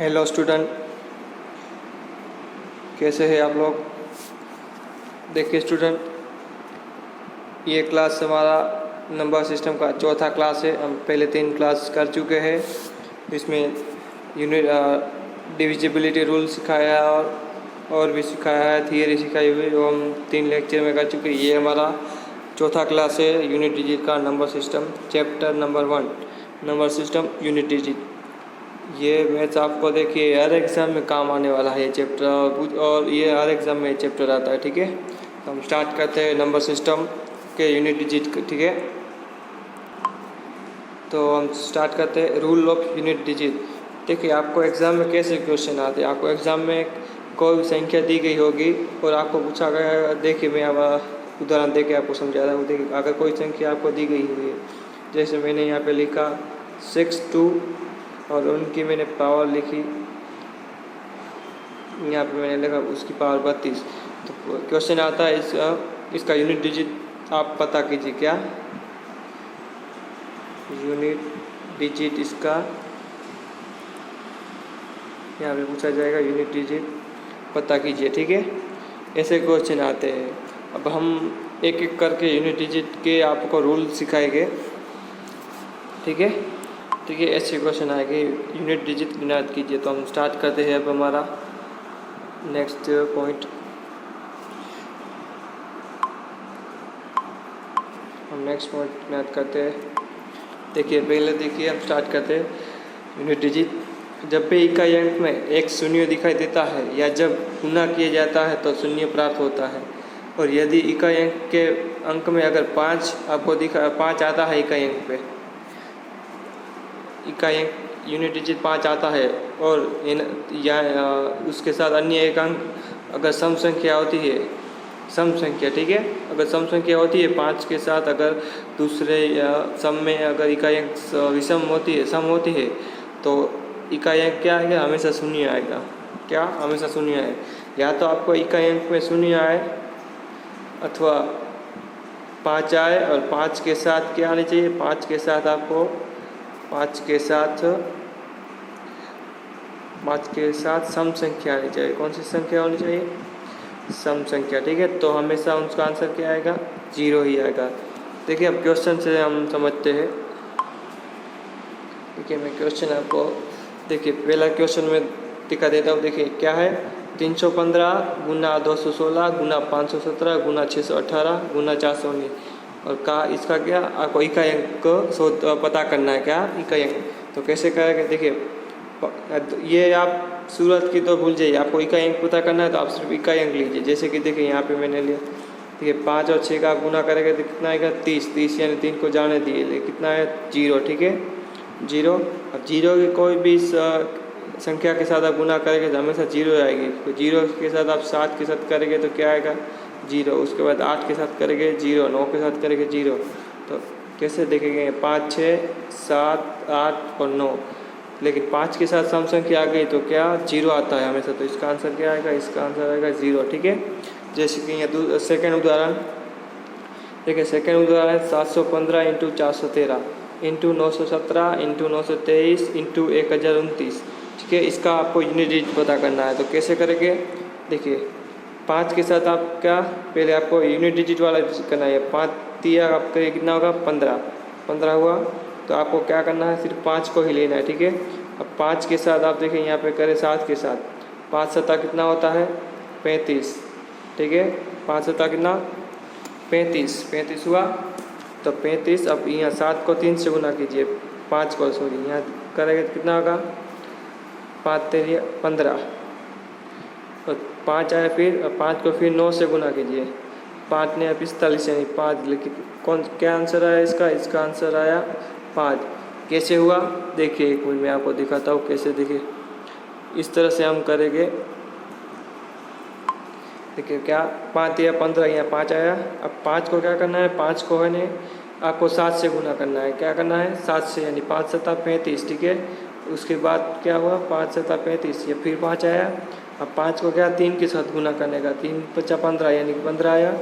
Hello student, कैसे हैं आप लोग। देखिए स्टूडेंट, ये क्लास हमारा नंबर सिस्टम का चौथा क्लास है। हम पहले 3 क्लास कर चुके हैं। इसमें यूनिट डिविजिबिलिटी रूल सिखाया है और भी सिखाया है, थियरी सिखाई हुई, वो हम 3 लेक्चर में कर चुके हैं। ये हमारा चौथा क्लास है यूनिट डिजिट का number system, chapter number 1 number system unit digit. ये मैथ्स आपको देखिए हर एग्ज़ाम में काम आने वाला है ये चैप्टर, और ये हर एग्ज़ाम में चैप्टर आता है। ठीक है, तो हम स्टार्ट करते हैं नंबर सिस्टम के यूनिट डिजिट। ठीक है, तो हम स्टार्ट करते हैं रूल ऑफ यूनिट डिजिट। देखिए आपको एग्ज़ाम में कैसे क्वेश्चन आते हैं। आपको एग्ज़ाम में कोई भी संख्या दी गई होगी और आपको पूछा गया, देखिए मैं अब उदाहरण देके आपको समझा रहा हूँ। देखिए अगर कोई संख्या आपको दी गई हुई है, जैसे मैंने यहाँ पे लिखा 62 और उनकी मैंने पावर लिखी, यहाँ पे मैंने लिखा उसकी पावर 32। तो क्वेश्चन आता है इसका यूनिट डिजिट आप पता कीजिए। क्या यूनिट डिजिट इसका यहाँ पे पूछा जाएगा, यूनिट डिजिट पता कीजिए। ठीक है, ऐसे क्वेश्चन आते हैं। अब हम एक एक करके यूनिट डिजिट के आपको रूल सिखाएंगे। ठीक है, ठीक है, ऐसे क्वेश्चन आएंगे यूनिट डिजिट ज्ञात कीजिए। तो हम स्टार्ट करते हैं अब हमारा नेक्स्ट पॉइंट। हम नेक्स्ट पॉइंट ज्ञात करते हैं। देखिए पहले देखिए हम स्टार्ट करते हैं यूनिट डिजिट। जब भी इकाई अंक में एक शून्य दिखाई देता है या जब गुणा किया जाता है तो शून्य प्राप्त होता है। और यदि इकाई अंक के अंक में अगर 5 आपको 5 आता है, इकाई अंक पे इकाई अंक यूनिट डिजिट 5 आता है, और या उसके साथ अन्य एक अंक अगर सम संख्या होती है, सम संख्या, ठीक है, अगर सम संख्या होती है 5 के साथ, अगर दूसरे या सम में अगर इकाई अंक विषम होती है, सम होती है, तो इकाई अंक क्या आएगा, हमेशा शून्य आएगा। क्या हमेशा शून्य आए। या तो आपको इकाई अंक में शून्य आए अथवा 5 आए, और 5 के साथ क्या आनी चाहिए, 5 के साथ आपको 5 के साथ सम संख्या आनी चाहिए। कौन सी संख्या होनी चाहिए, सम संख्या। ठीक है, तो हमेशा उसका आंसर क्या आएगा, 0 ही आएगा। देखिए अब क्वेश्चन से हम समझते हैं। देखिए मैं क्वेश्चन आपको, देखिए पहला क्वेश्चन में दिखा देता हूँ। देखिए क्या है, 315 गुना 216 गुना 517 गुना 618 गुना 419, और का इसका क्या आपको इकाई अंक को पता करना है। क्या इकाई अंक, तो कैसे करेंगे। देखिए ये आप सूरत की तो भूल जाइए, आपको इकाई अंक पता करना है तो आप सिर्फ इकाई अंक लीजिए। जैसे कि देखिए यहाँ पे मैंने लिया, देखिए 5 और 6 का गुना करेंगे तो कितना आएगा, 30 यानी 3 को जाने दिए, कितना है 0। ठीक है, 0। अब 0 की कोई भी संख्या के साथ आप गुना करेंगे तो हमेशा 0 आएगी। तो 0 के साथ आप 7 के साथ करेंगे तो क्या आएगा, 0। उसके बाद 8 के साथ करेंगे 0, 9 के साथ करेंगे 0। तो कैसे देखेंगे, 5, 6, 7, 8 और 9, लेकिन 5 के साथ सम संख्या आ गई तो क्या 0 आता है हमेशा। तो इसका आंसर क्या आएगा, इसका आंसर आएगा 0। ठीक है, जैसे कि यहाँ सेकेंड उदाहरण देखिए, सेकेंड उदाहरण 715 इंटू 413 इंटू 917 इंटू 923 इंटू 1029। ठीक है, इसका आपको यूनिट डिजिट पता करना है। तो कैसे करेंगे, देखिए 5 के साथ आप क्या, पहले आपको यूनिट डिजिट वाला करना है। 5 दिया आपका कितना होगा, 15 हुआ, तो आपको क्या करना है, सिर्फ 5 को ही लेना है। ठीक है, अब 5 के साथ आप देखें यहाँ पे करें 7 के साथ, 5 7 कितना होता है, 35। ठीक है, 5 7 कितना, 35 हुआ, तो 35। अब यहाँ 7 को 3 से गुना कीजिए, 5 को सॉरी यहाँ करेंगे तो कितना होगा, 5 3 15, तो 5 आया। फिर 5 को फिर 9 से गुना कीजिए, 5 ने 45 यानी 5। लेकिन कौन क्या आंसर आया इसका आंसर आया 5। कैसे हुआ, देखिए एक मिनट में आपको दिखाता हूँ कैसे। देखिए इस तरह से हम करेंगे। देखिए क्या 5 या 15, यहाँ 5 आया। अब 5 को क्या करना है, 5 को है ने आपको 7 से गुना करना है। क्या करना है, 7 से, यानी 5 7 35। ठीक है, उसके बाद क्या हुआ, 5 7 35, या फिर 5 आया। अब 5 को क्या 3 के साथ गुना करने का, 3 5 15 यानी कि 15 आया।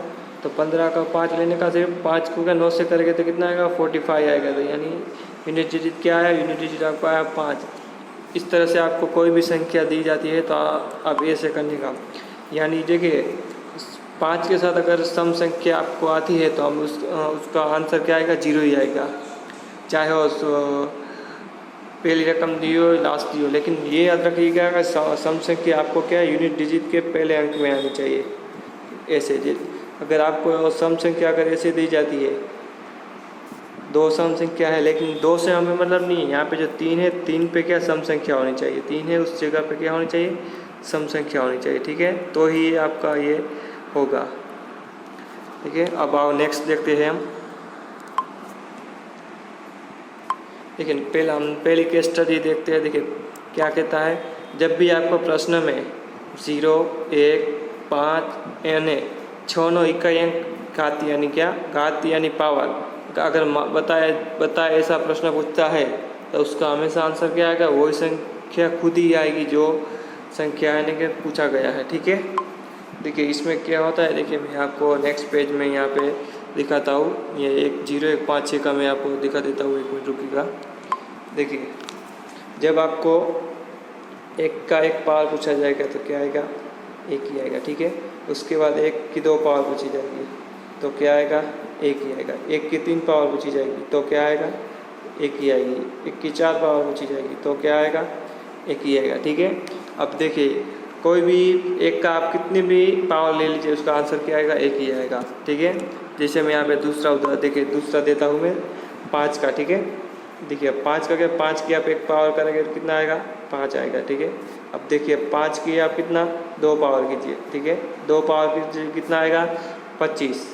तो 15 का 5 लेने का, सिर्फ 5 को क्या 9 से करेंगे तो कितना आएगा, 45 आएगा। तो यानी यूनिट डिजिट क्या है, यूनिट डिजिट आपको आया 5। इस तरह से आपको कोई भी संख्या दी जाती है तो आप ऐसे करने का, यानी देखिए 5 के साथ अगर सम संख्या आपको आती है तो हम उसका आंसर क्या आएगा, 0 ही आएगा, चाहे वो पहली रकम दी हो लास्ट दी हो। लेकिन ये याद रखिएगा कि सम संख्या आपको क्या है, यूनिट डिजिट के पहले अंक में आनी चाहिए। ऐसे अगर आपको सम संख्या अगर ऐसे दी जाती है, 2 सम संख्या है, लेकिन 2 से हमें मतलब नहीं है, यहाँ पे जो 3 है 3 पे क्या सम संख्या होनी चाहिए, 3 है उस जगह पे क्या होनी चाहिए, सम संख्या होनी चाहिए। ठीक है, तो ही आपका ये होगा। ठीक है, अब आओ नेक्स्ट देखते हैं हम। लेकिन हम पहली केस स्टडी देखते हैं। देखिए क्या कहता है, जब भी आपको प्रश्न में 0, 1, 5 यानी 6 9 इकाई अंक घात यानी क्या, घात यानी पावर अगर बताए ऐसा प्रश्न पूछता है तो उसका हमेशा आंसर क्या आएगा, वही संख्या खुद ही आएगी जो संख्या यानी कि पूछा गया है। ठीक है, देखिए इसमें क्या होता है, देखिए मैं आपको नेक्स्ट पेज में यहाँ पे दिखाता हूँ। ये 1 0 1 5 6 का मैं आपको दिखा देता हूँ, 1 मिनट रुकिएगा। देखिए जब आपको 1 का 1 पावर पूछा जाएगा तो क्या आएगा, 1 ही आएगा। ठीक है, उसके बाद 1 की 2 पावर पूछी जाएगी तो क्या आएगा, 1 ही आएगा। 1 की 3 पावर पूछी जाएगी तो क्या आएगा, 1 ही आएगी। 1 की 4 पावर पूछी जाएगी तो क्या आएगा, 1 ही आएगा। ठीक है, अब देखिए कोई भी 1 का आप कितनी भी पावर ले लीजिए उसका आंसर क्या आएगा, 1 ही आएगा। ठीक है, जैसे मैं यहाँ पे दूसरा उदाहरण देखिए दूसरा देता हूँ मैं 5 का। ठीक है, देखिए 5 का क्या, 5 की आप 1 पावर करेंगे तो कितना आएगा, 5 आएगा। ठीक है, अब देखिए 5 की आप कितना 2 पावर कीजिए। ठीक है, 2 पावर कीजिए कितना आएगा, 25।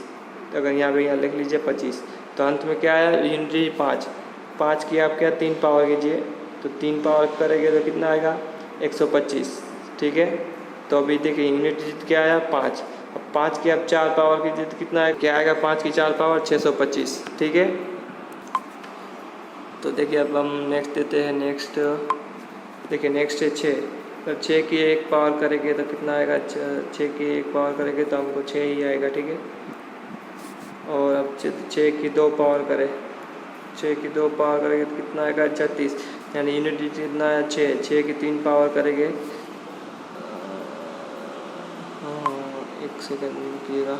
तो अगर यहाँ लिख लीजिए 25, तो अंत में क्या आया, यूनिट 5। 5 की आप क्या 3 पावर कीजिए, तो 3 पावर करेंगे तो कितना आएगा, 125। ठीक है, तो अभी देखिए यूनिट डिजिट क्या आया, 5। अब 5 की आप 4 पावर कीजिए तो कितना आएगा, क्या आएगा, 5 की 4 पावर 625। ठीक है, तो देखिए अब हम नेक्स्ट देते हैं। नेक्स्ट देखिए नेक्स्ट है 6। तो 6 की 1 पावर करेंगे तो कितना आएगा, 6 की 1 पावर करेंगे तो हमको 6 ही आएगा। ठीक है, और अब 6 की 2 पावर करें, 6 की 2 पावर करेंगे तो कितना आएगा, 36। यानी यूनिट डिजिट कितना है, 6। 6 की 3 पावर करेंगे, एक सेकंड रुकिएगा।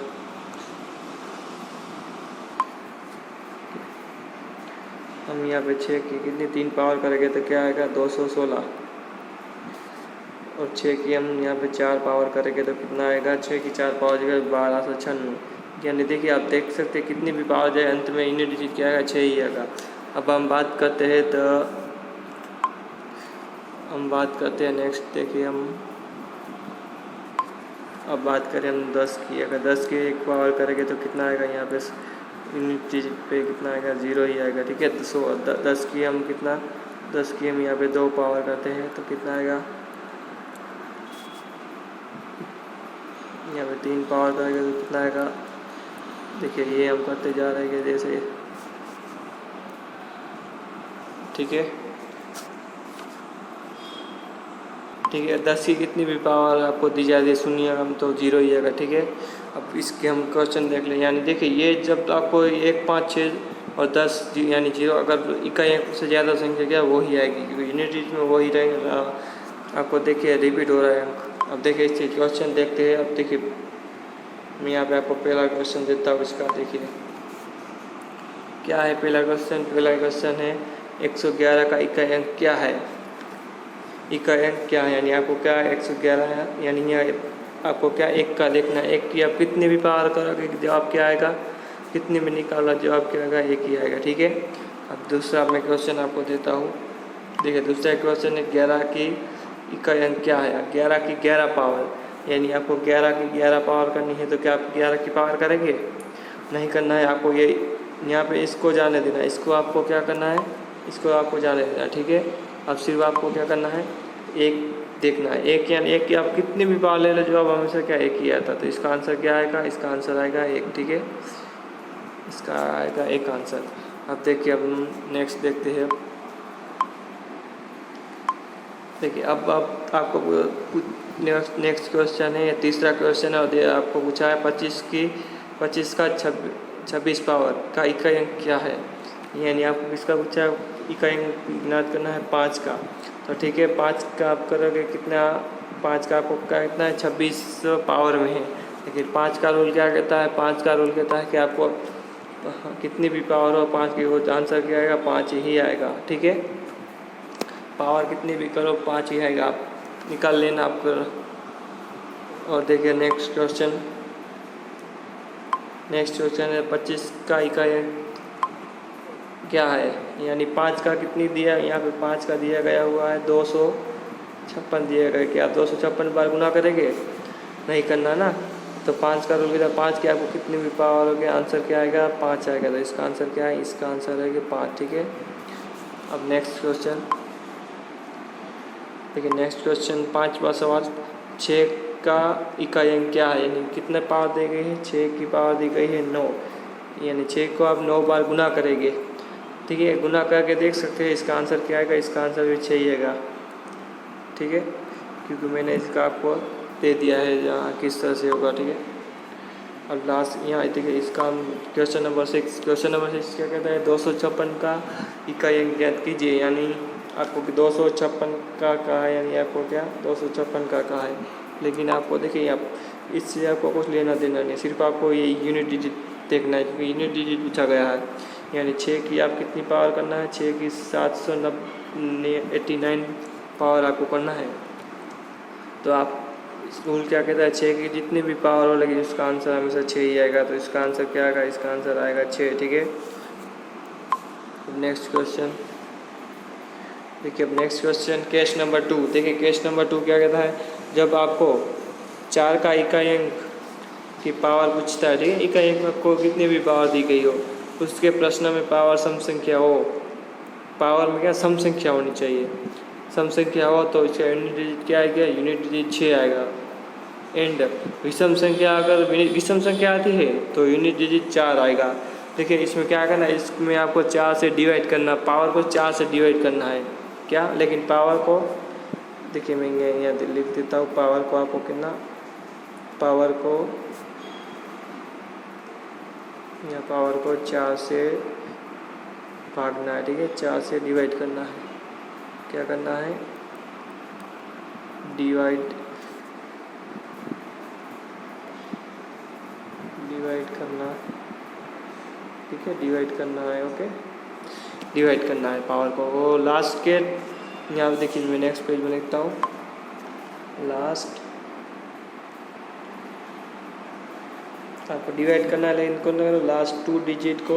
हम यहाँ पे 6 की कितनी 3 पावर करेंगे तो क्या आएगा, 216। और 6 की हम यहाँ पे 4 पावर करेंगे तो कितना आएगा, 6 की 4 पावर जगह 1296। यानी देखिए आप देख सकते हैं कितनी भी पावर जाए अंत में यूनिट डिजिट क्या आएगा, 6 ही आएगा। अब हम बात करते हैं नेक्स्ट। देखिए अब बात करें हम 10 की। अगर 10 की 1 पावर करेंगे तो कितना आएगा, यहाँ पे यूनिट डिजिट पे कितना आएगा, 0 ही आएगा। ठीक है, 10 की हम यहाँ पे 2 पावर करते हैं तो कितना आएगा, यहाँ पे 3 पावर करेंगे तो कितना आएगा। देखिए ये हम करते जा रहे हैं जैसे। ठीक है, 10 की कितनी भी पावर आपको दी जाती है शून्य हम तो 0 ही आएगा। ठीक है, अब इसके हम क्वेश्चन देख लें। यानी देखिए ये जब आपको 1 5 6 और 10 यानी 0 अगर इकाई अंक से ज़्यादा संख्या क्या वो ही आएगी, क्योंकि यूनिट में वही रहेगा। आपको देखिए रिपीट हो रहा है अंक। अब देखिए इसके क्वेश्चन देखते हैं। अब देखिए मैं यहाँ पे आपको पहला क्वेश्चन देता हूँ इसका। देखिए क्या है पहला क्वेश्चन है 111 का इकाई अंक क्या है। इकाई अंक क्या है, यानी आपको क्या 111 है, यानी यहाँ आपको क्या 1 का देखना है। 1 की आप कितने भी पावर करोगे जवाब क्या आएगा, कितने में निकाला जवाब क्या आएगा, 1 ही आएगा। ठीक है, अब दूसरा मैं क्वेश्चन आपको देता हूँ। देखिए दूसरा क्वेश्चन है 11 की इकाई अंक क्या है। 11 की 11 पावर, यानी आपको 11 की 11 पावर करनी है तो क्या आप 11 की पावर करेंगे, नहीं करना है। आपको ये यहाँ पे इसको जाने देना है, इसको आपको क्या करना है, इसको आपको जाने देना। ठीक है, अब सिर्फ आपको क्या करना है, 1 देखना है। 1 यानी 1 की आप कितनी भी पावर ले लो जवाब हमेशा क्या 1 ही आता। तो इसका आंसर क्या आएगा, इसका आंसर आएगा 1। ठीक है, इसका आएगा 1 आंसर। अब देखिए अब नेक्स्ट देखते हैं। देखिए अब आपको नेक्स्ट क्वेश्चन है, तीसरा क्वेश्चन है और आपको पूछा है 25 का 26 पावर का इकाई अंक क्या है। यानी आपको किसका पूछा है, इकाई अंक ज्ञात करना है 5 का। तो ठीक है, 5 का आप करोगे कितना, 5 का आपको क्या कितना है 26 पावर में है। लेकिन 5 का रूल क्या कहता है, 5 का रूल कहता है कि आपको कितनी भी पावर हो 5 की, वो आंसर क्या आएगा 5 ही आएगा। ठीक है, पावर कितनी भी करो 5 ही आएगा, आप निकाल लेना आप करो। और देखिए नेक्स्ट क्वेश्चन है 25 का इकाई क्या है, यानी 5 का कितनी दिया, यहाँ पे 5 का दिया गया हुआ है 256 दिया गया। क्या 256 बार गुना करेंगे, नहीं करना ना। तो 5 का रूल क्या, 5 की आपको कितनी भी पावर हो गया, आंसर क्या आएगा 5 आएगा। तो इसका आंसर क्या है, इसका आंसर है 5। ठीक है, अब नेक्स्ट क्वेश्चन देखिए, नेक्स्ट क्वेश्चन 5वां सवाल, 6 का इकाई अंक क्या है, यानी कितने पावर दी गई है, 6 की पावर दी गई है 9, यानी 6 को आप 9 बार गुना करेंगे। ठीक है, गुना करके देख सकते हैं इसका आंसर क्या आएगा, इसका आंसर भी 6 ही आएगा। ठीक है, क्योंकि मैंने इसका आपको दे दिया है जहाँ किस तरह से होगा। ठीक है, अब लास्ट यहाँ देखिए इसका क्वेश्चन नंबर 6 क्या कहता है, 256 का इकाई अंक ज्ञात कीजिए, यानी आपको 256 का कहा है, यानी आपको क्या 256 का कहा है। लेकिन आपको देखिए आप इससे आपको कुछ लेना देना नहीं, सिर्फ आपको ये यूनिट डिजिट देखना है, क्योंकि यूनिट डिजिट पूछा गया है। यानी 6 की आप कितनी पावर करना है, 6 की 789 पावर आपको करना है। तो आप रूल क्या कहता है, 6 की जितनी भी पावर हो लेकिन उसका आंसर हमेशा 6 ही आएगा। तो इसका आंसर क्या आएगा, इसका आंसर आएगा 6। ठीक है, नेक्स्ट क्वेश्चन देखिए, अब नेक्स्ट क्वेश्चन केस नंबर 2। देखिए केस नंबर 2 क्या कहता है, जब आपको 4 का इकाई अंक की पावर पूछता है। ठीक है, इकाई अंक को कितनी भी पावर दी गई हो, उसके प्रश्न में पावर सम संख्या हो, पावर में क्या सम संख्या होनी चाहिए, सम संख्या हो तो इसका यूनिट डिजिट क्या आएगा, यूनिट डिजिट 6 आएगा। एंड विषम संख्या, अगर विषम संख्या आती है तो यूनिट डिजिट 4 आएगा। देखिए इसमें क्या करना है, इसमें आपको 4 से डिवाइड करना, पावर को 4 से डिवाइड करना है क्या। लेकिन पावर को देखिए मैं यहाँ लिख देता हूँ, पावर को आपको कितना, पावर को 4 से भागना है। ठीक है, 4 से डिवाइड करना है, क्या करना है, डिवाइड करना। ठीक है, डिवाइड करना है, ओके, डिवाइड करना है पावर को। वो लास्ट के यहाँ पे देखिए मैं नेक्स्ट पेज में लिखता हूँ, लास्ट आपको डिवाइड करना है, लेकिन कौन लास्ट 2 डिजिट को,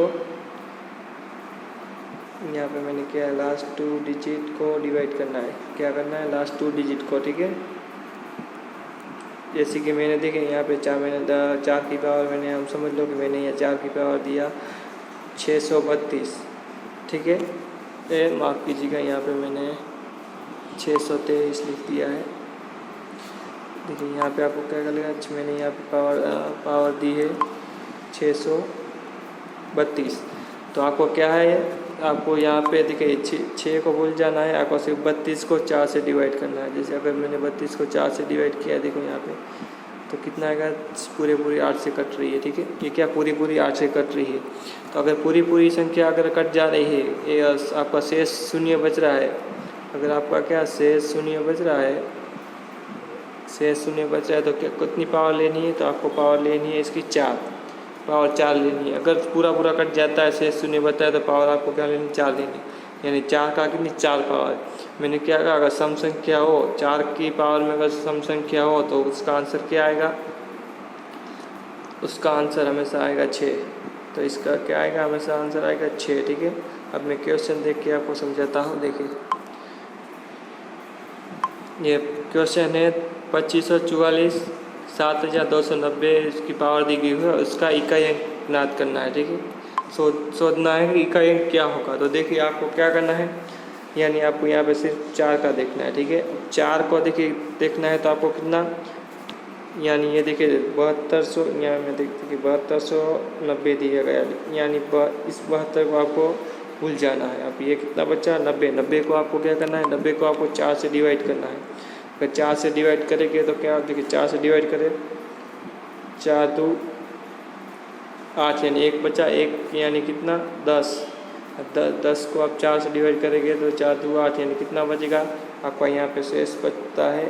यहाँ पे मैंने क्या है, लास्ट 2 डिजिट को डिवाइड करना है, क्या करना है, लास्ट 2 डिजिट को। ठीक है, जैसे कि मैंने देखे यहाँ पे 4 की पावर मैंने, हम समझ लो कि मैंने यहाँ 4 की पावर दिया 632। ठीक है, माफ़ कीजिएगा, यहाँ पे मैंने 623 लिख दिया है। देखिए यहाँ पे आपको क्या करेगा, मैंने यहाँ पे पावर दी है 632। तो आपको क्या है, आपको यहाँ पे देखिए 6 को भूल जाना है, आपको सिर्फ 32 को 4 से डिवाइड करना है। जैसे अगर मैंने 32 को 4 से डिवाइड किया, देखो यहाँ पे तो कितना आएगा, पूरी 8 से कट रही है। ठीक है, ये क्या पूरी 8 से कट रही है। तो अगर पूरी संख्या अगर कट जा रही है, ये आपका शेष शून्य बच रहा है, अगर आपका क्या शेष शून्य बच रहा है, तो क्या कितनी पावर लेनी है, तो आपको पावर लेनी है इसकी 4, पावर 4 लेनी है। अगर पूरा कट जाता है, शेष शून्य बचता है, तो पावर आपको क्या लेनी, 4 लेनी, यानी 4 का कितनी 4 पावर। मैंने क्या कहा, अगर सम संख्या हो 4 की पावर में अगर सम संख्या हो तो उसका आंसर क्या आएगा, उसका आंसर हमेशा आएगा 6। तो इसका क्या आएगा, हमेशा आंसर आएगा 6। ठीक है, अब मैं क्वेश्चन देख के आपको समझाता हूँ। देखिए ये क्वेश्चन है 2544 7290 इसकी पावर दी गई है, उसका इकाई अंक ज्ञात करना है। ठीक है, सोचना है कि इकाई अंक क्या होगा। तो देखिए आपको क्या करना है, यानी आपको यहाँ पे सिर्फ 4 का देखना है। ठीक है, 4 को देखिए देखना है तो आपको कितना, यानी ये देखिए 7200, यहाँ में देखिए 7290 दिया गया, यानी इस 72 को आपको भूल जाना है। अब ये कितना बचा, 90 को आपको क्या करना है, 90 को आपको 4 से डिवाइड करना है। अगर 4 से डिवाइड करेंगे तो क्या, देखिए 4 से डिवाइड करें, 4 2 8, यानी 1 बचा, 1 यानी कितना 10, 10 को आप 4 से डिवाइड करेंगे तो 4 2 8, यानी कितना बचेगा आपका यहाँ पे शेष बचता है,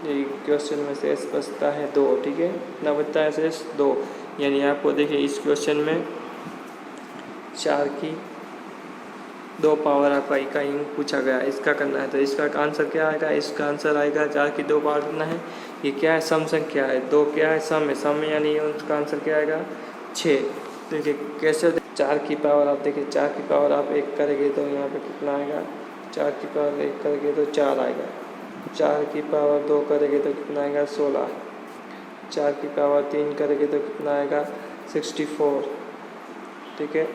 ये क्वेश्चन में शेष बचता है 2। ठीक है, कितना बचता है शेष 2, यानी आपको देखिए इस क्वेश्चन में 4 की 2 पावर आपका इकाई पूछा गया, इसका करना है। तो इसका आंसर क्या आएगा, इसका आंसर आएगा 4 की 2 पावर कितना है, ये क्या है सम संख्या है, 2 क्या है सम है, सम यानी उसका आंसर क्या आएगा 6। देखिए कैसे 4 की पावर आप देखिए 4 की पावर आप 1 करेंगे तो यहाँ पे कितना आएगा, 4 की पावर 1 करेंगे तो 4 आएगा, 4 की पावर 2 करेंगे तो कितना आएगा 16, 4 की पावर 3 करेंगे तो कितना आएगा 64। ठीक है,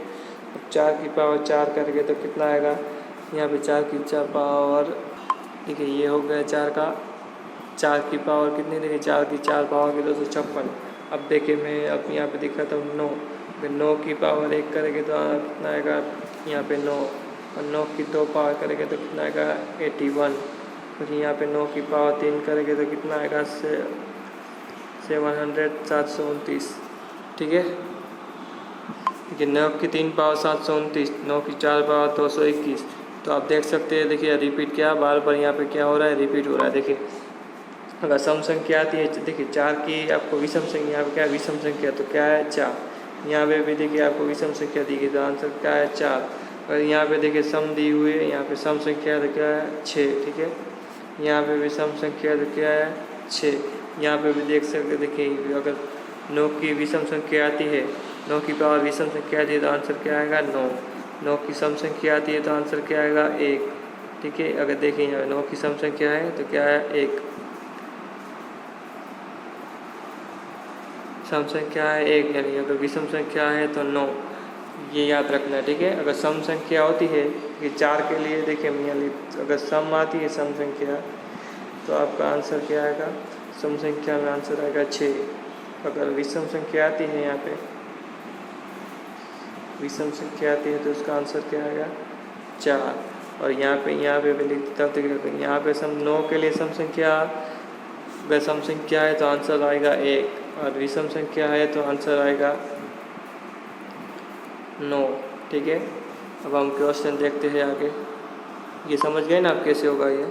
4 की पावर 4 करेंगे तो कितना आएगा, यहाँ पे 4 की 4 पावर, देखिए ये हो गया 4 की पावर कितनी, देखिए 4 की 4 पावर की 256। अब देखिए मैं अब यहाँ पे दिखाता हूँ 9, 9 की पावर 1 करेंगे तो कितना आएगा यहाँ पे 9, और 9 की 2 पावर करेंगे तो कितना आएगा 81। फिर यहाँ पे 9 की पावर 3 करेंगे तो कितना आएगा 729। ठीक है, देखिए 9 की 3 पावर 729, 9 की 4 पावर 221। तो आप देख सकते हैं, देखिए रिपीट क्या बार बार यहाँ पे क्या हो रहा है, रिपीट हो रहा है। देखिए अगर सम संख्या आती है, देखिए 4 की आपको विषम संख्या, यहाँ पे क्या है विषम संख्या, तो क्या है 4, यहाँ पे भी देखिए आपको विषम संख्या दी गई तो आंसर क्या है 4। और यहाँ पे देखिए सम दी हुई है, यहाँ पे सम संख्या तो क्या है 6। ठीक है, यहाँ पे भी सम संख्या तो क्या है 6, यहाँ पे भी देख सकते देखिए अगर 9 की विषम संख्या आती है, 9 की पावर विषम संख्या आती है तो आंसर क्या आएगा 9, 9 की सम संख्या आती है तो आंसर क्या आएगा 1। ठीक है, अगर देखिए यहाँ 9 की सम संख्या है तो क्या है 1, सम संख्या है 1, यानी अगर विषम संख्या है तो 9, ये याद रखना है। ठीक है, अगर सम संख्या होती है कि 4 के लिए देखिए यानी अगर सम आती है सम संख्या तो आपका आंसर क्या आएगा, सम संख्या में आंसर आएगा 6। अगर विषम संख्या आती है, यहाँ पे विषम संख्या आती है तो उसका आंसर क्या आएगा 4। और यहाँ पे भी लिखता हूँ, यहाँ पे सम 9 के लिए सम संख्या, अगर सम संख्या है तो आंसर आएगा 1, और विषम संख्या है तो आंसर आएगा 9। ठीक है, अब हम क्वेश्चन देखते हैं आगे, ये समझ गए ना आप कैसे होगा ये।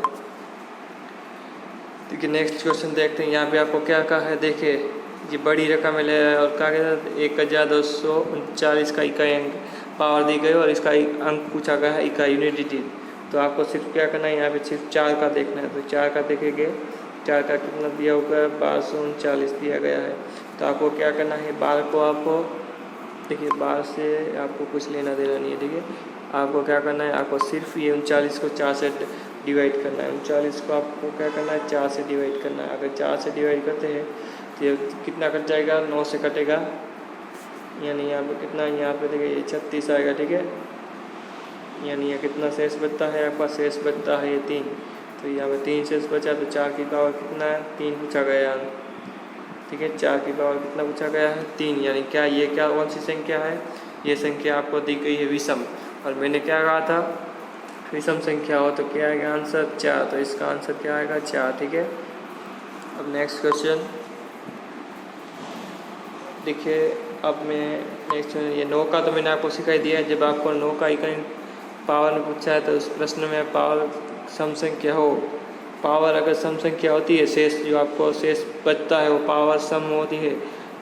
देखिए नेक्स्ट क्वेश्चन देखते हैं, यहाँ पे आपको क्या कहा है, देखिए ये बड़ी रकम ले रहा है और क्या कहता है 1239 का इकाई अंक पावर दी गई और इसका अंक पूछा गया है इकाई यूनिट डिजिट। तो आपको सिर्फ क्या करना है, यहाँ पे सिर्फ 4 का देखना है। तो 4 का देखेंगे, 4 का कितना दिया हुआ है 1239 दिया गया है। तो आपको क्या करना है, 12 को आपको देखिए 12 से आपको कुछ लेना देना नहीं है। ठीक है, आपको क्या करना है, आपको सिर्फ ये 39 को 4 से डिवाइड करना है। 39 को आपको क्या करना है 4 से डिवाइड करना है। अगर 4 से डिवाइड करते हैं तो ये कितना कट जाएगा, 9 से कटेगा, यानी यहाँ पे कितना, यहाँ पे देखिए 36 आएगा। ठीक है, यानी ये कितना शेष बचता है, आपका शेष बचता है ये 3। तो यहाँ पे 3 शेष बचा, तो 4 की पावर कितना है 3 पूछा गया। ठीक है, 4 की पावर कितना पूछा गया है 3, यानी क्या ये क्या कौन सी संख्या है, ये संख्या आपको दी गई है विषम, और मैंने क्या कहा था विषम संख्या हो तो क्या आएगा आंसर 4। तो इसका आंसर क्या आएगा 4। ठीक है, अब नेक्स्ट क्वेश्चन देखिए, अब मैं नेक्स्ट ये 9 का तो मैंने आपको सिखाई दिया है। जब आपको 9 का इकाई पावर में पूछा है तो उस प्रश्न में पावर सम संख्या हो, पावर अगर सम संख्या होती है, शेष जो आपको शेष बचता है वो पावर सम होती है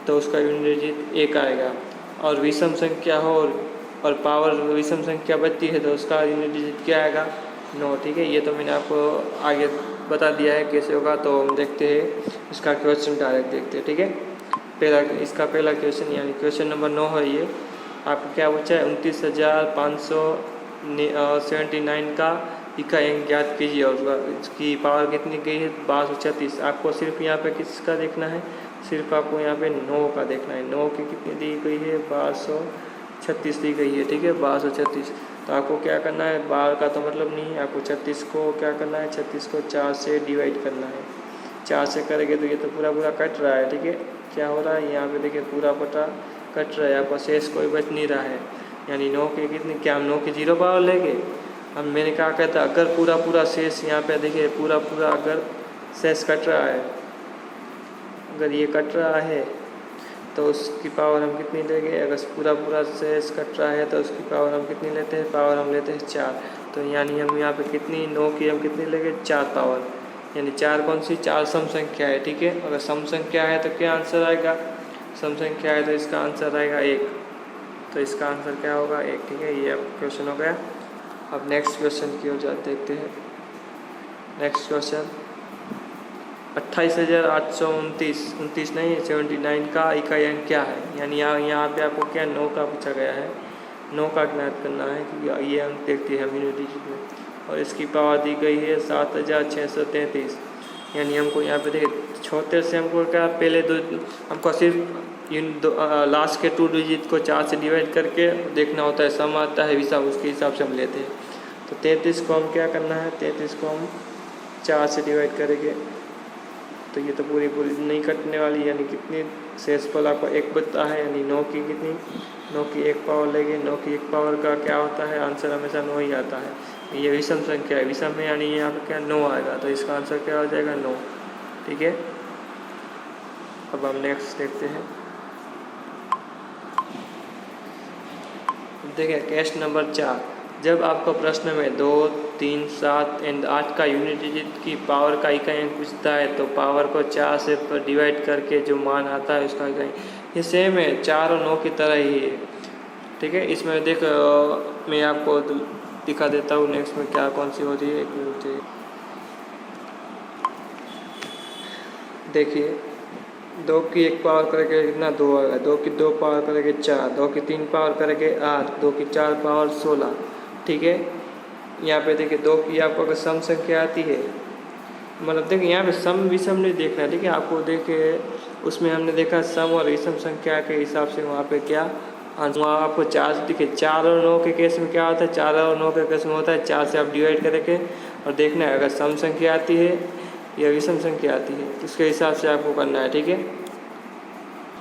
तो उसका यूनिट डिजिट 1 आएगा। और विषम संख्या हो और पावर विषम संख्या बचती है तो उसका यूनिट डिजिट क्या आएगा 9। ठीक है, ये तो मैंने आपको आगे बता दिया है कैसे होगा। तो हम देखते हैं इसका क्वेश्चन डायरेक्ट देखते हैं। ठीक है, इसका पहला क्वेश्चन यानी क्वेश्चन नंबर 9 है। ये आपको क्या पूछा है, 29,579 का इकाई अंक ज्ञात कीजिए और इसकी पावर कितनी गई है 1236। आपको सिर्फ यहाँ पे किसका देखना है, सिर्फ आपको यहाँ पे 9 का देखना है। 9 की कितनी दी गई है 1236 दी गई है। ठीक है, 1236। तो आपको क्या करना है, 12 का तो मतलब नहीं है, आपको 36 को क्या करना है, 36 को 4 से डिवाइड करना है। 4 से करेंगे तो ये तो पूरा कट रहा है। ठीक है, क्या हो रहा है यहाँ पे देखिए पूरा पटा कट रहा है, आपका शेष कोई बच नहीं रहा है। यानी 9 के कितनी, क्या हम 9 की 0 पावर लेंगे, हम मैंने कहा कहता अगर पूरा शेष यहाँ पे देखिए पूरा अगर शेष कट रहा है, अगर ये कट रहा है तो उसकी पावर हम कितनी लेंगे, अगर पूरा पूरा शेष कट रहा है तो उसकी पावर हम कितनी लेते हैं, पावर हम लेते हैं 4। तो यानी हम यहाँ पे कितनी 9 की हम कितनी लेंगे, 4 पावर, यानी 4 कौन सी, 4 सम संख्या है। ठीक है, अगर सम संख्या है तो क्या आंसर आएगा, सम संख्या है तो इसका आंसर आएगा 1। तो इसका आंसर क्या होगा, 1। ठीक है, ये अब क्वेश्चन हो गया। अब नेक्स्ट क्वेश्चन की ओर देखते हैं। नेक्स्ट क्वेश्चन 28,829 नहीं 79 का इकाई अंक क्या है। यानी यहाँ पे आपको क्या 9 का पूछा गया है, 9 का ज्ञात करना है, क्योंकि ये अंक देखते हैं हम यूनिट डिजिट में, और इसकी पावर दी गई है 7,633। यानी हमको यहाँ पे देखिए 76 से हमको क्या पहले हमको सिर्फ लास्ट के 2 डिजिट को 4 से डिवाइड करके देखना होता है, सम आता है विषम, उसके हिसाब से हम लेते हैं। तो 33 को हम क्या करना है, 33 को हम 4 से डिवाइड करेंगे तो ये तो पूरी नहीं कटने वाली, यानी कितनी शेषफल आपको 1 बचता है, यानी 9 की कितनी, 9 की 1 पावर लेंगे। 9 की 1 पावर का क्या होता है, आंसर हमेशा 9 ही आता है। ये विषम संख्या है, विषम में यानी यहाँ पे क्या 9 आएगा, तो इसका आंसर क्या हो जाएगा 9। ठीक है, अब हम नेक्स्ट देखते हैं। देखिए क्वेश्चन नंबर 4, जब आपको प्रश्न में 2, 3, 7 एंड 8 का यूनिट डिजिट की पावर का इकाई अंक पूछता है तो पावर को 4 से डिवाइड करके जो मान आता है उसका इकाई, ये सेम है 4 और 9 की तरह ही है। ठीक है, इसमें देख मैं आपको दिखा देता हूँ नेक्स्ट में क्या कौन सी होती है। देखिए 2 की 1 पावर करके कितना 2 आएगा, 2 की 2 पावर करके 4, 2 की 3 पावर करके 8, 2 की 4 पावर 16। ठीक है, यहाँ पे देखिए 2 की आपको अगर सम संख्या आती है, मतलब देखिए यहाँ पे सम विषम नहीं देखना है। ठीक है, आपको देखिए उसमें हमने देखा सम और विषम संख्या के हिसाब से वहाँ पे क्या वहाँ आपको 4 देखिए 4 और 9 के केस में क्या होता है, 4 और 9 के केस में होता है 4 से आप डिवाइड करेंगे और देखना है अगर सम संख्या आती है या विषम संख्या आती है, उसके हिसाब से आपको करना है। ठीक है,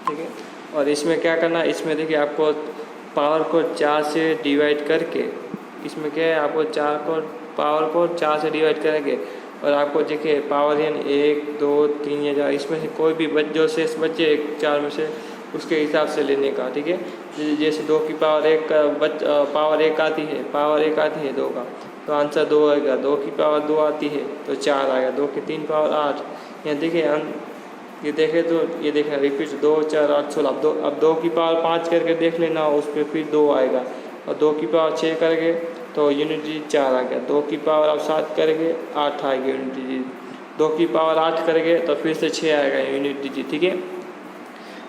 ठीक है, और इसमें क्या करना है, इसमें देखिए आपको पावर को 4 से डिवाइड करके, इसमें क्या है आपको 4 को पावर को 4 से डिवाइड करेंगे और आपको देखिए पावर यानी 1, 2, 3 या 4 इसमें से कोई भी जो शेष बचे 4 में से उसके हिसाब से लेने का। ठीक है, जैसे 2 की पावर 1 का पावर 1 आती है, पावर 1 आती है 2 का, तो आंसर 2 आएगा। 2 की पावर 2 आती है तो 4 आएगा। 2 की 3 पावर 8, यहाँ देखिए ये देखें तो ये देखें रिपीट 2, 4, 8, 16। अब 2 की पावर 5 करके देख लेना, उस पर फिर 2 आएगा, और 2 की पावर 6 करके तो यूनिट डिजिट 4 आ गया। 2 की पावर अब 7 करेंगे 8 आएगी यूनिट डिजिट। 2 की पावर 8 करेंगे तो फिर से 6 आएगा यूनिट डिजिट। ठीक है,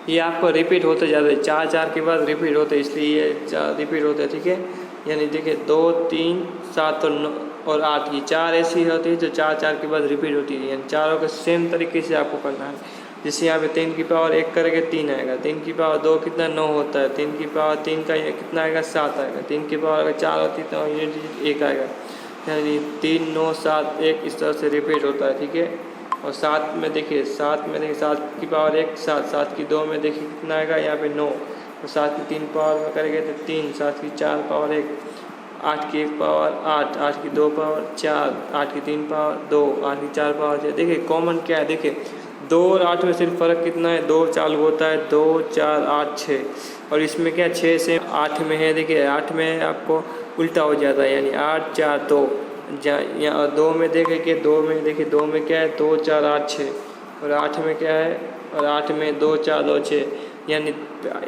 ये आपको रिपीट होते जाते हैं, 4 4 के बाद रिपीट होते हैं, इसलिए ये 4 रिपीट होते हैं। ठीक है, यानी देखिए 2, 3, 7 और 9 और 8 ये 4 ऐसी होती है जो 4 4 के बाद रिपीट होती है, यानी चारों के सेम तरीके से आपको करना है। जैसे यहाँ पे 3 की पावर 1 करेंगे 3 आएगा, 3 की पावर 2 कितना 9 होता है, 3 की पावर 3 का कितना आएगा 7 आएगा, 3 की पावर अगर 4 होती तो यूनिट डिजिट 1 आएगा, यानी 3, 9, 7, 1 इस तरह से रिपीट होता है। ठीक है, और 7 में देखिए 7 की पावर 1 7, 7 की 2 में देखिए कितना आएगा यहाँ पे 9, और 7 की 3 पावर में करेंगे तो 3, 7 की 4 पावर 1, 8 की 1 पावर 8, 8 की 2 पावर 4, 8 की 3 पावर 2, 8 की 4 पावर 6। देखिए कॉमन क्या है, देखिए 2 और 8 में सिर्फ फ़र्क कितना है, 2 चालू होता है, 2, 4, 8, 6, और इसमें क्या 6 से 8 में है। देखिए 8 में आपको उल्टा हो जाता है, यानी 8, 4, 2, यहाँ 2 में देखिए 2 में क्या है 2, 4, 8, 6, और 8 में क्या है, और 8 में 2, 4, 2, 6, यानी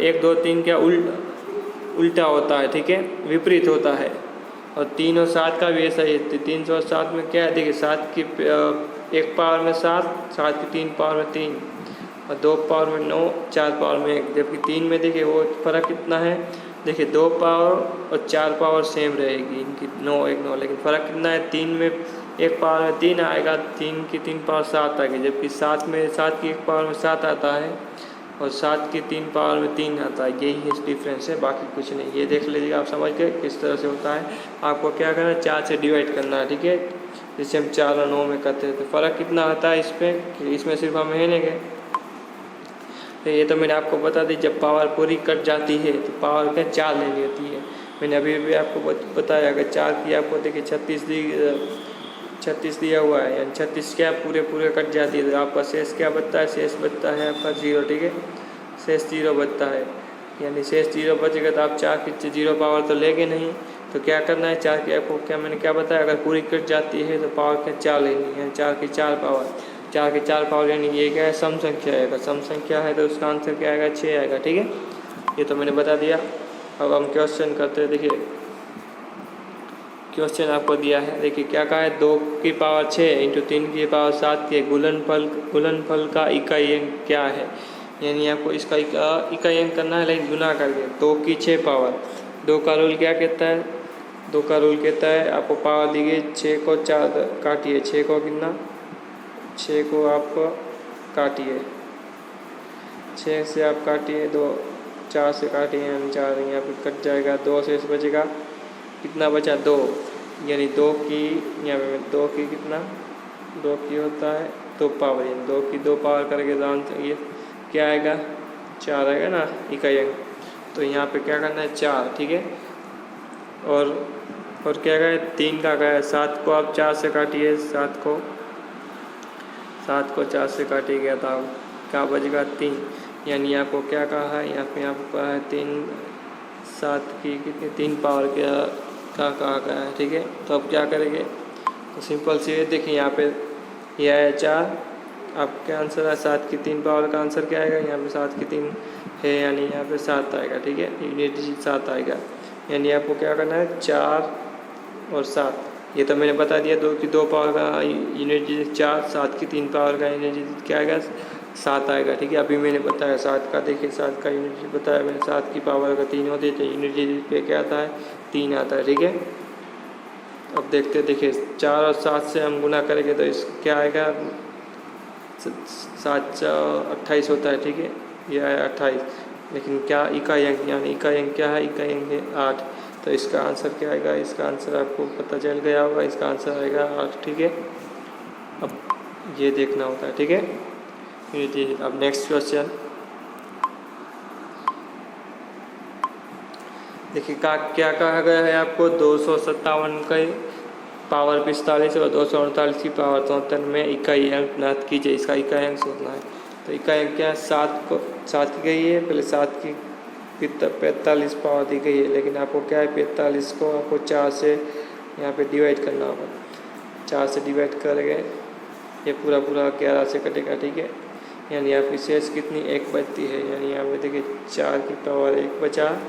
1, 2, 3 क्या उल्टा होता है। ठीक है, विपरीत होता है। और 3 और 7 का भी ऐसा ही है, 3 और 7 में क्या है, देखिए 7 की 1 पावर में 7, 7 की 3 पावर में 3, और 2 पावर में 9, 4 पावर में 1, जबकि 3 में देखिए वो फ़र्क कितना है, देखिए 2 पावर और 4 पावर सेम रहेगी इनकी, 9, 1, 9, लेकिन फ़र्क कितना है, 3 में 1 पावर में 3 आएगा, 3 की 3 पावर 7 आएगी, जबकि 7 की 1 पावर में 7 आता है और 7 की 3 पावर में 3 आता है। यही डिफरेंस है, बाकी कुछ नहीं। ये देख लीजिएगा आप समझ गए किस तरह से होता है। आपको क्या करना है, 4 से डिवाइड करना है। ठीक है, जैसे हम 4 और 9 में करते हैं तो फ़र्क कितना आता है इसमें सिर्फ हम है लेंगे। तो ये तो मैंने आपको बता दी, जब पावर पूरी कट जाती है तो पावर क्या 4 लेनी होती है। मैंने अभी भी आपको बताया, अगर 4 की आपको देखिए 36 दिया हुआ है, यानी 36 क्या पूरे कट जाती है तो आपका शेष क्या बचता है, शेष बचता है आपका 0। ठीक है, शेष 0 बचता है, यानी शेष 0 बचेगा तो आप 4 की 0 पावर तो लेंगे नहीं, तो क्या करना है 4 की आपको क्या मैंने क्या बताया, अगर पूरी कट जाती है तो पावर क्या 4 लेनी है, 4 की 4 पावर, 4 की 4 पावर यानी ये क्या है सम संख्या आएगा, सम संख्या है तो उसका आंसर क्या आएगा 6 आएगा। ठीक है, ये तो मैंने बता दिया। अब हम क्वेश्चन करते हैं। देखिए क्वेश्चन आपको दिया है, देखिए क्या कहा है 2 की पावर 6 इंटू 3 की पावर 7 के गुणनफल का इकाई अंक क्या है, यानी आपको इसका इकाई अंक करना है लेकिन गुना करके 2 की 6 पावर। 2 का रूल क्या कहता है, 2 का रूल कहता है आपको पावर दी गई 6 को 4 काटिए, 6 को कितना 6 को आप काटिए, 6 से आप काटिए 2, 4 से काटिए यानी 4 यहाँ पे कट जाएगा, 2 से बचेगा कितना बचा 2, यानी 2 की यहाँ पे 2 की कितना 2 की होता है 2 पावर, यानी 2 की 2 पावर करके तो आंसर ये क्या आएगा 4 आएगा ना इकाई अंक। तो यहाँ पे क्या करना है 4। ठीक है, और क्या है 3 का क्या है 7 को आप 4 से काटिए, 7 को 4 से काटिएगा तो क्या बचेगा 3, यानी आपको क्या कहा है यहाँ पे आपको कहा है 3 7 की कितनी 3 पावर क्या कहा गया है। ठीक है, तो अब क्या करेंगे तो सिंपल सी देखिए यहाँ पे यह है 4, आपका आंसर है 7 की 3 पावर का आंसर क्या आएगा, यहाँ पे 7 की 3 है यानी यहाँ पे 7 आएगा। ठीक है, यूनिट डिजिट 7 आएगा, यानी आपको क्या करना है 4 और 7, ये तो मैंने बता दिया 2 की 2 पावर का यूनिट डिजिट 4, 7 की 3 पावर का यूनिट डिजिट क्या आएगा 7 आएगा। ठीक है, अभी मैंने बताया 7 का, देखिए 7 का यूनिट डिजिट बताया मैंने, 7 की पावर का 3 होते तो यूनिट डिजिट पे क्या आता है 3 आता है। ठीक है, अब देखते देखिए 4 और 7 से हम गुना करेंगे तो इस क्या आएगा 7 28 होता है। ठीक है, यह है 28, लेकिन क्या इकाई अंक, यानी इकाई अंक क्या है, इकाई अंक है 8, तो इसका आंसर क्या आएगा, इसका आंसर आपको पता चल गया होगा, इसका आंसर आएगा 8। ठीक है, अब ये देखना होता है। ठीक है, अब नेक्स्ट क्वेश्चन देखिए क्या कहा गया है आपको 257 का पावर 45 और 248 की पावर 73 में इकाई अंक ज्ञात कीजिए, इसका इकाई अंक सोचना है। तो इकाई अंक क्या है 7 की गई है, पहले 7 की 45 पावर दी गई है, लेकिन आपको क्या है 45 को आपको 4 से यहाँ पे डिवाइड करना होगा, 4 से डिवाइड करेंगे ये पूरा 11 से कटेगा। ठीक है, यानी आपकी शेष कितनी 1 बचती है, यानी यहाँ पे देखिए 4 की पावर 1 बचा,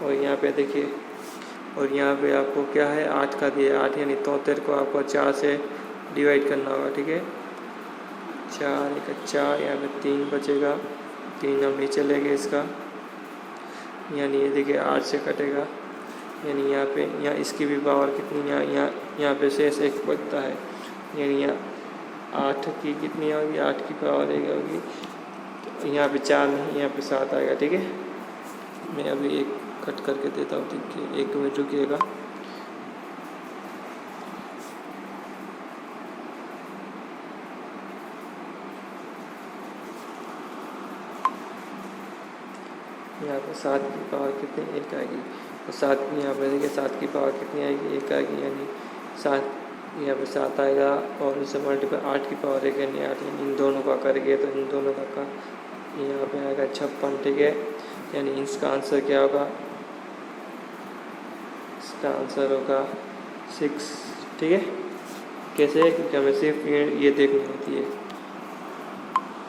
और यहाँ पे देखिए और यहाँ पे आपको क्या है 8 का दिया 8, यानी 73 को आपको 4 से डिवाइड करना होगा। ठीक है, 4 1 4, यहाँ पे 3 बचेगा, 3 हम नीचे लेंगे इसका, यानी ये देखिए 8 से कटेगा, यानी यहाँ इसकी भी पावर कितनी यहाँ पे शेष 1 बचता है, यानी यहाँ 8 की कितनी होगी 8 की पावर 1 होगी, तो यहाँ पे 4 नहीं यहाँ पे 7 आएगा। ठीक है, मैं अभी एक कट करके देता हूँ, देखिए 1 मिनट रुकिएगा। यहाँ पे 7 की पावर कितनी 1 आएगी, तो 7 यहाँ पे देखिए 7 की पावर कितनी आएगी 1 आएगी, यानी 7 यहाँ पे 7 आएगा, और इससे मल्टीप्लाई 8 की पावर 1 यानी 8, इन दोनों का करेंगे तो इन दोनों का यहाँ पे आएगा 56। ठीक है, यानी इसका आंसर क्या होगा, इसका आंसर होगा 6। ठीक है, कैसे, क्योंकि हमें सिर्फ ये देखनी होती है।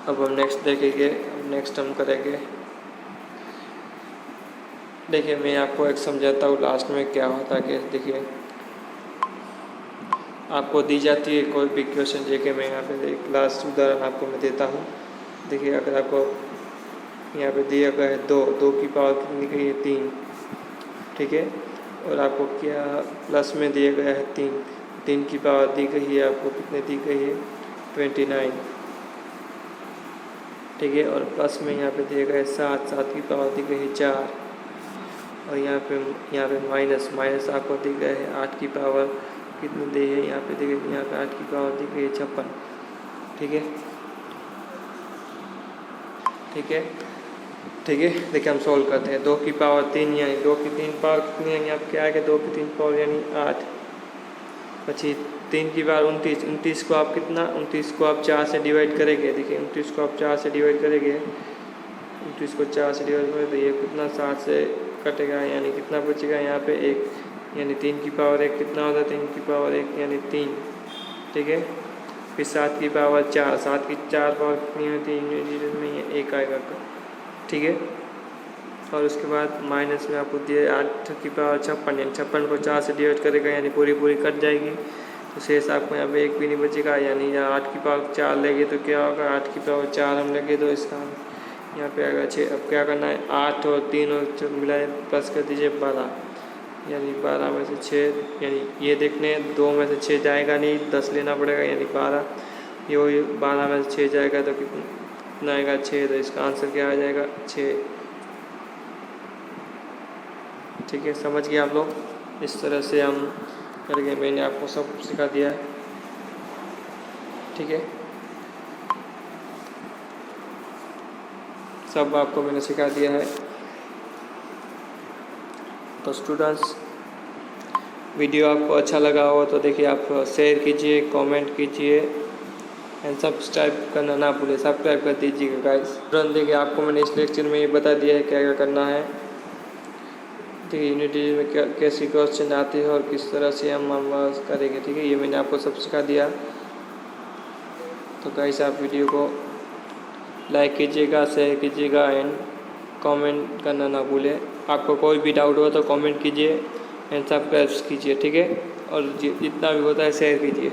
अब हम नेक्स्ट देखेंगे, नेक्स्ट हम करेंगे, देखिए मैं आपको एक समझाता हूँ लास्ट में क्या होता है। कि देखिए आपको दी जाती है कोई भी क्वेश्चन, जेके मैं यहाँ पे एक लास्ट उदाहरण आपको मैं देता हूँ। देखिए अगर आपको यहाँ पे दिया गया है 2 की पावर कितनी गई है 3, ठीक है, और आपको क्या प्लस में दिया गया है 3 की पावर दी गई है आपको कितने दी गई है 29, ठीक है, और प्लस में यहाँ पे दिया गया है 7 की पावर दी गई है 4, और यहाँ पे माइनस आपको दी गई है 8 की पावर कितनी दी है, यहाँ पे देखिए यहाँ पे 8 की पावर दी गई है 56। ठीक है, देखिए हम सॉल्व करते हैं। 2 की पावर 3 यानी 2 की 3 पावर कितनी है, यहाँ पे क्या आएगा 2 की 3 पावर यानी 8, पची 3 की पावर 29 को आप कितना 29 को आप 4 से डिवाइड करेंगे। देखिए 29 को आप 4 से डिवाइड करेंगे इंटू इसको 4 से डिवाइड करें तो ये कितना 7 से कटेगा, यानी कितना बचेगा यहाँ पे 1, यानी 3 की पावर 1 कितना होता है 3 की पावर 1 यानी 3। ठीक है, फिर 7 की पावर 4, 7 की 4 पावर कितनी होती है में ये 1 आएगा। ठीक है, और उसके बाद माइनस में आपको दिए 8 की पावर 56, यानी 56 को 4 से डिवाइड करेगा यानी पूरी कट जाएगी, तो शेष आपको यहाँ पे 1 भी नहीं बचेगा। यानी यहाँ 8 की पावर 4 लेंगे तो क्या होगा, 8 की पावर 4 हम लेंगे तो इसका यहाँ पे आएगा 6। अब क्या करना है, 8 और 3 और मिलाए प्लस कर दीजिए 12, यानी 12 में से 6, यानी ये देखने 2 में से 6 जाएगा नहीं, 10 लेना पड़ेगा यानी 12, ये 12 में से 6 जाएगा तो कितना आएगा 6, तो इसका आंसर क्या आ जाएगा 6। ठीक है, समझ गए आप लोग, इस तरह से हम करेंगे। मैंने आपको सब सिखा दिया है। ठीक है, सब आपको मैंने सिखा दिया है। तो स्टूडेंट्स, वीडियो आपको अच्छा लगा हो तो देखिए आप शेयर कीजिए, कमेंट कीजिए एंड सब्सक्राइब करना ना भूलें, सब्सक्राइब कर दीजिएगा गाइस। तुरंत देखिए आपको मैंने इस लेक्चर में ये बता दिया है क्या क्या करना है। ठीक है, यूनिटी में कैसी क्वेश्चन आती है और किस तरह से हम करेंगे। ठीक है, ये मैंने आपको सब सिखा दिया। तो गाइस आप वीडियो को लाइक कीजिएगा, शेयर कीजिएगा एंड कमेंट करना ना भूलें। आपको कोई भी डाउट हो तो कमेंट कीजिए एंड सब्सक्राइब कीजिए। ठीक है, और जितना भी होता है शेयर कीजिए।